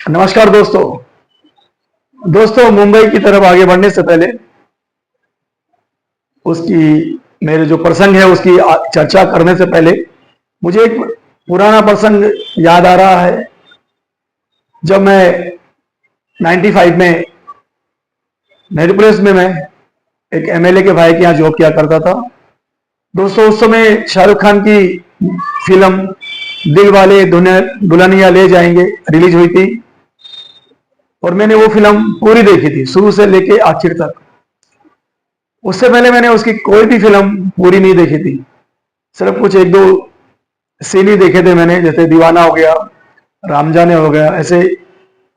नमस्कार दोस्तों। मुंबई की तरफ आगे बढ़ने से पहले उसकी मेरे जो प्रसंग है उसकी चर्चा करने से पहले मुझे एक पुराना प्रसंग याद आ रहा है। जब मैं 95 में नेहरू प्रेस में मैं एक एमएलए के भाई के यहाँ जॉब किया करता था। दोस्तों, उस समय शाहरुख खान की फिल्म दिल वाले दुल्हनिया ले जाएंगे रिलीज हुई थी और मैंने वो फिल्म पूरी देखी थी शुरू से लेके आखिर तक। उससे पहले मैंने उसकी कोई भी फिल्म पूरी नहीं देखी थी, सिर्फ कुछ एक दो सीन ही देखे थे मैंने, जैसे दीवाना हो गया, रामजाने हो गया, ऐसे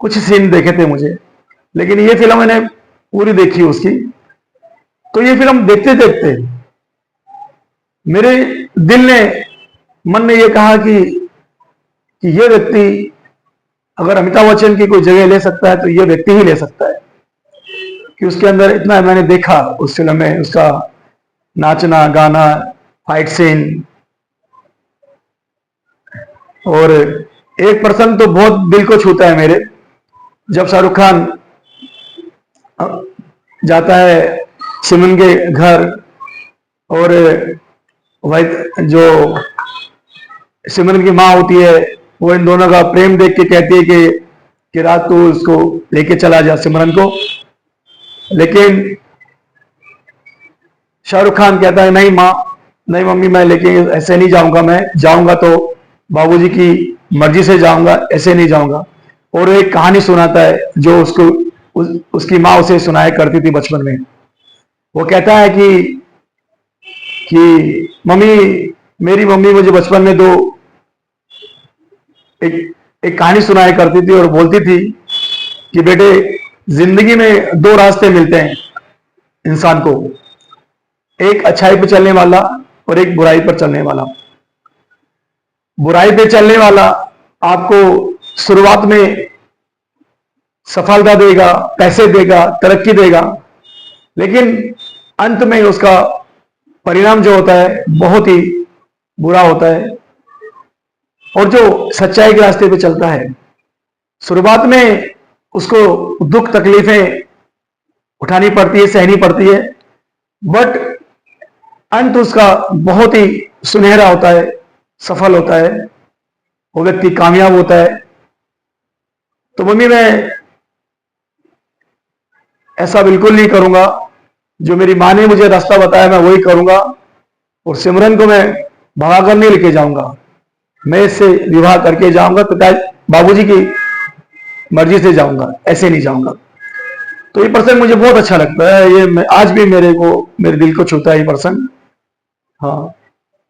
कुछ सीन देखे थे मुझे। लेकिन ये फिल्म मैंने पूरी देखी उसकी। तो ये फिल्म देखते देखते मेरे दिल ने, मन ने ये कहा कि ये व्यक्ति अगर अमिताभ बच्चन की कोई जगह ले सकता है तो ये व्यक्ति ही ले सकता है। कि उसके अंदर इतना मैंने देखा उस फिल्म में, उसका नाचना गाना, फाइट सीन, और एक पर्सन तो बहुत दिल को छूता है मेरे। जब शाहरुख खान जाता है सिमरन के घर और वही जो सिमरन की माँ होती है वो इन दोनों का प्रेम देख के कहती है कि रात तू उसको लेके चला जा, सिमरन को। लेकिन शाहरुख खान कहता है नहीं माँ, नहीं मम्मी, मैं लेके ऐसे नहीं जाऊंगा, मैं जाऊंगा तो बाबूजी की मर्जी से जाऊंगा, ऐसे नहीं जाऊंगा। और एक कहानी सुनाता है जो उसको उसकी माँ उसे सुनाया करती थी बचपन में। वो कहता है कि मम्मी, मेरी मम्मी मुझे बचपन में एक कहानी सुनाया करती थी और बोलती थी कि बेटे, जिंदगी में दो रास्ते मिलते हैं इंसान को, एक अच्छाई पर चलने वाला और एक बुराई पर चलने वाला। बुराई पे चलने वाला आपको शुरुआत में सफलता देगा, पैसे देगा, तरक्की देगा, लेकिन अंत में उसका परिणाम जो होता है बहुत ही बुरा होता है। और जो सच्चाई के रास्ते पे चलता है, शुरुआत में उसको दुख तकलीफें उठानी पड़ती है, सहनी पड़ती है, बट अंत उसका बहुत ही सुनहरा होता है, सफल होता है, वो व्यक्ति कामयाब होता है। तो मम्मी, मैं ऐसा बिल्कुल नहीं करूंगा, जो मेरी माँ ने मुझे रास्ता बताया मैं वही करूंगा, और सिमरन को मैं भगा कर नहीं लेके जाऊंगा, मैं इससे विवाह करके जाऊंगा, पिता बाबूजी की मर्जी से जाऊंगा, ऐसे नहीं जाऊंगा। तो ये पर्सन मुझे बहुत अच्छा लगता है, ये आज भी मेरे दिल को छूता है ये पर्सन। हाँ,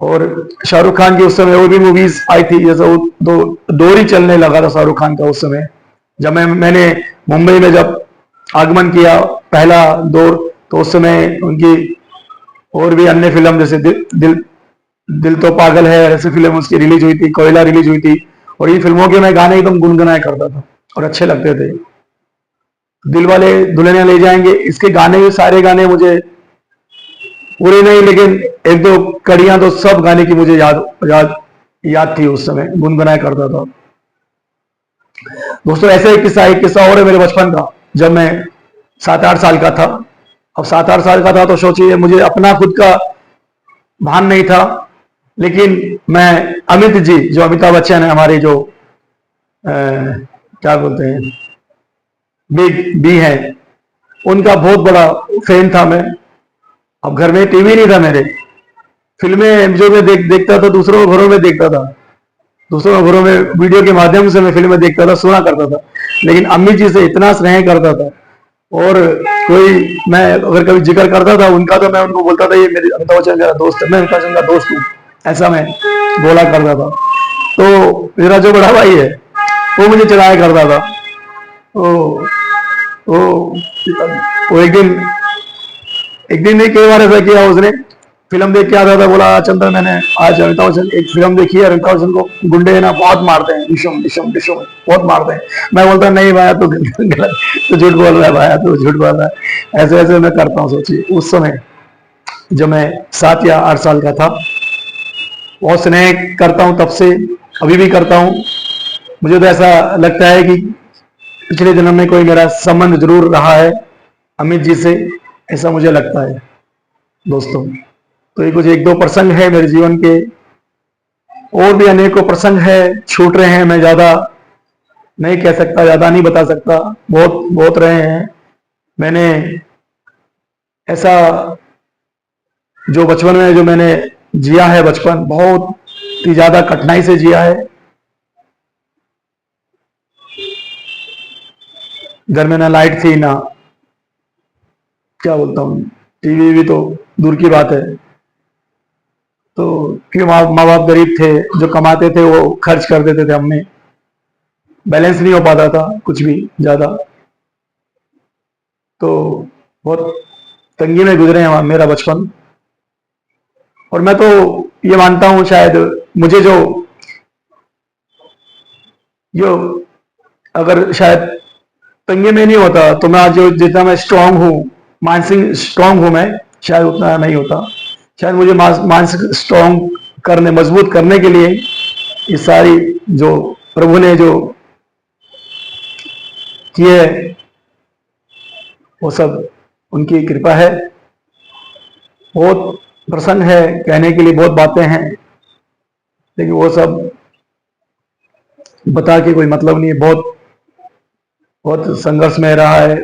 और शाहरुख खान की उस समय और भी मूवीज आई थी, जैसे वो दौर ही चलने लगा था शाहरुख खान का उस समय। जब मैंने मुंबई में जब आगमन किया पहला दौर, तो उस समय उनकी और भी अन्य फिल्म जैसे दिल तो पागल है, ऐसी फिल्म उसकी रिलीज हुई थी, कोयला रिलीज हुई थी। और इन फिल्मों के मैं गाने एकदम गुनगुनाया करता था और अच्छे लगते थे। दिल वाले दुल्हनिया ले जाएंगे, इसके गाने भी सारे गाने मुझे पूरे नहीं, लेकिन एक दो कड़ियां तो सब गाने की मुझे याद थी, उस समय गुनगुनाया करता था। दोस्तों, ऐसे एक किस्सा और है मेरे बचपन का। जब मैं 7-8 साल का था, अब 7-8 साल का था तो सोचिए, मुझे अपना खुद का भान नहीं था, लेकिन मैं अमित जी, जो अमिताभ बच्चन है हमारे, जो क्या बोलते हैं, बिग बी है, उनका बहुत बड़ा फैन था मैं। अब घर में टीवी नहीं था मेरे, फिल्में जो मैं देखता था दूसरों के घरों में देखता था, दूसरों के घरों में वीडियो के माध्यम से मैं फिल्में देखता था, सुना करता था। लेकिन अम्मी जी से इतना स्नेह करता था, और कोई मैं अगर कभी जिक्र करता था उनका, तो मैं उनको बोलता था ये मेरे अमिताभ बच्चन मेरा दोस्त है, मैं अमिताभ बच्चन का दोस्त हूँ, ऐसा मैं बोला करता था। तो मेरा जो बड़ा भाई है वो मुझे चिढ़ाया करता था। वो एक दिन नहीं, कई बार ऐसा किया उसने। फिल्म देख के आता था, बोला चंदन, मैंने आज अमिताभ बच्चन एक फिल्म देखी है, अमिताभ बच्चन को गुंडे ना बहुत मारते हैं, डिशम डिशम डिशम बहुत मारते हैं। मैं बोलता नहीं भाया, तो गलत, तो झूठ बोल रहा है भाया, तो झूठ बोल रहा है। ऐसे ऐसे मैं करता हूँ। सोचिए, उस समय जब मैं 7 या 8 साल का था, बहुत स्नेह करता हूँ तब से, अभी भी करता हूँ। मुझे तो ऐसा लगता है कि पिछले जन्म में कोई मेरा संबंध जरूर रहा है अमित जी से, ऐसा मुझे लगता है दोस्तों। तो ये कुछ एक दो प्रसंग है मेरे जीवन के, और भी अनेकों प्रसंग है, छूट रहे हैं, मैं ज्यादा नहीं कह सकता, ज्यादा नहीं बता सकता, बहुत बहुत रहे हैं। मैंने ऐसा जो बचपन में जो मैंने जिया है, बचपन बहुत ही ज्यादा कठिनाई से जिया है। घर में ना लाइट थी, ना क्या बोलता हूँ, टीवी भी तो दूर की बात है। तो क्यों माँ बाप गरीब थे, जो कमाते थे वो खर्च कर देते थे, हमने बैलेंस नहीं हो पाता था कुछ भी ज्यादा। तो बहुत तंगी में गुजरे हैं मेरा बचपन। और मैं तो ये मानता हूं शायद मुझे जो अगर शायद तंगी में नहीं होता तो मैं आज जो जितना मैं स्ट्रांग हूँ, मानसिक स्ट्रांग हूँ मैं, शायद उतना नहीं होता। शायद मुझे मानसिक स्ट्रांग करने, मजबूत करने के लिए ये सारी जो प्रभु ने जो किए वो सब उनकी कृपा है। बहुत प्रसन्न है, कहने के लिए बहुत बातें हैं, लेकिन वो सब बता के कोई मतलब नहीं है। बहुत बहुत संघर्ष में रहा है।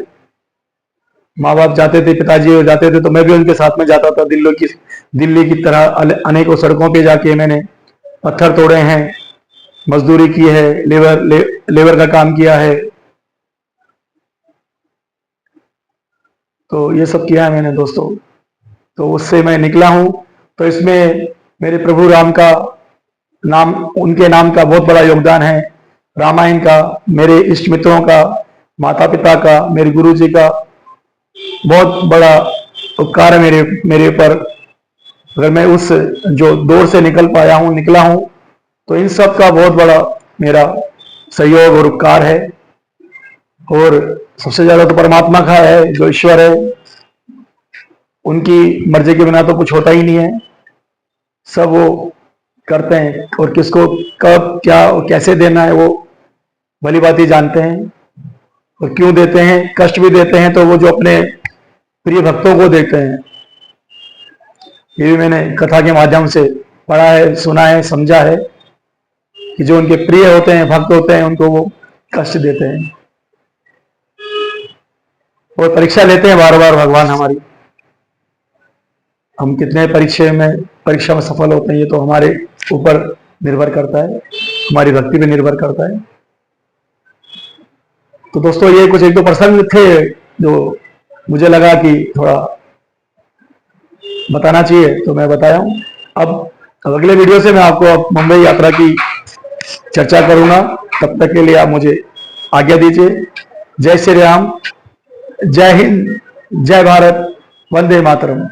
माँ बाप जाते थे, पिताजी जाते थे तो मैं भी उनके साथ में जाता था। दिल्ली की तरह अनेकों सड़कों पे जाके मैंने पत्थर तोड़े हैं, मजदूरी की है, लेबर का काम किया है। तो ये सब किया है मैंने दोस्तों। तो उससे मैं निकला हूं। तो इसमें मेरे प्रभु राम का नाम, उनके नाम का बहुत बड़ा योगदान है। रामायण का, मेरे इष्ट मित्रों का, माता पिता का, मेरे गुरु जी का बहुत बड़ा उपकार है मेरे ऊपर। अगर मैं उस जो दौर से निकला हूं, तो इन सब का बहुत बड़ा मेरा सहयोग और उपकार है। और सबसे ज्यादा तो परमात्मा का है, जो ईश्वर है, उनकी मर्जी के बिना तो कुछ होता ही नहीं है। सब वो करते हैं, और किसको कब क्या और कैसे देना है वो भली बात ही जानते हैं। और क्यों देते हैं, कष्ट भी देते हैं तो वो जो अपने प्रिय भक्तों को देते हैं। ये भी मैंने कथा के माध्यम से पढ़ा है, सुना है, समझा है कि जो उनके प्रिय होते हैं, भक्त होते हैं, उनको वो कष्ट देते हैं और परीक्षा लेते हैं बार बार भगवान हमारी। हम कितने परीक्षा में सफल होते हैं, ये तो हमारे ऊपर निर्भर करता है, हमारी भक्ति पे निर्भर करता है। तो दोस्तों ये कुछ एक दो प्रसंग थे जो मुझे लगा कि थोड़ा बताना चाहिए, तो मैं बताया हूं। अब अगले वीडियो से मैं आपको अब मुंबई यात्रा की चर्चा करूंगा। तब तक के लिए आप मुझे आज्ञा दीजिए। जय श्री राम, जय हिंद, जय भारत, वंदे मातरम।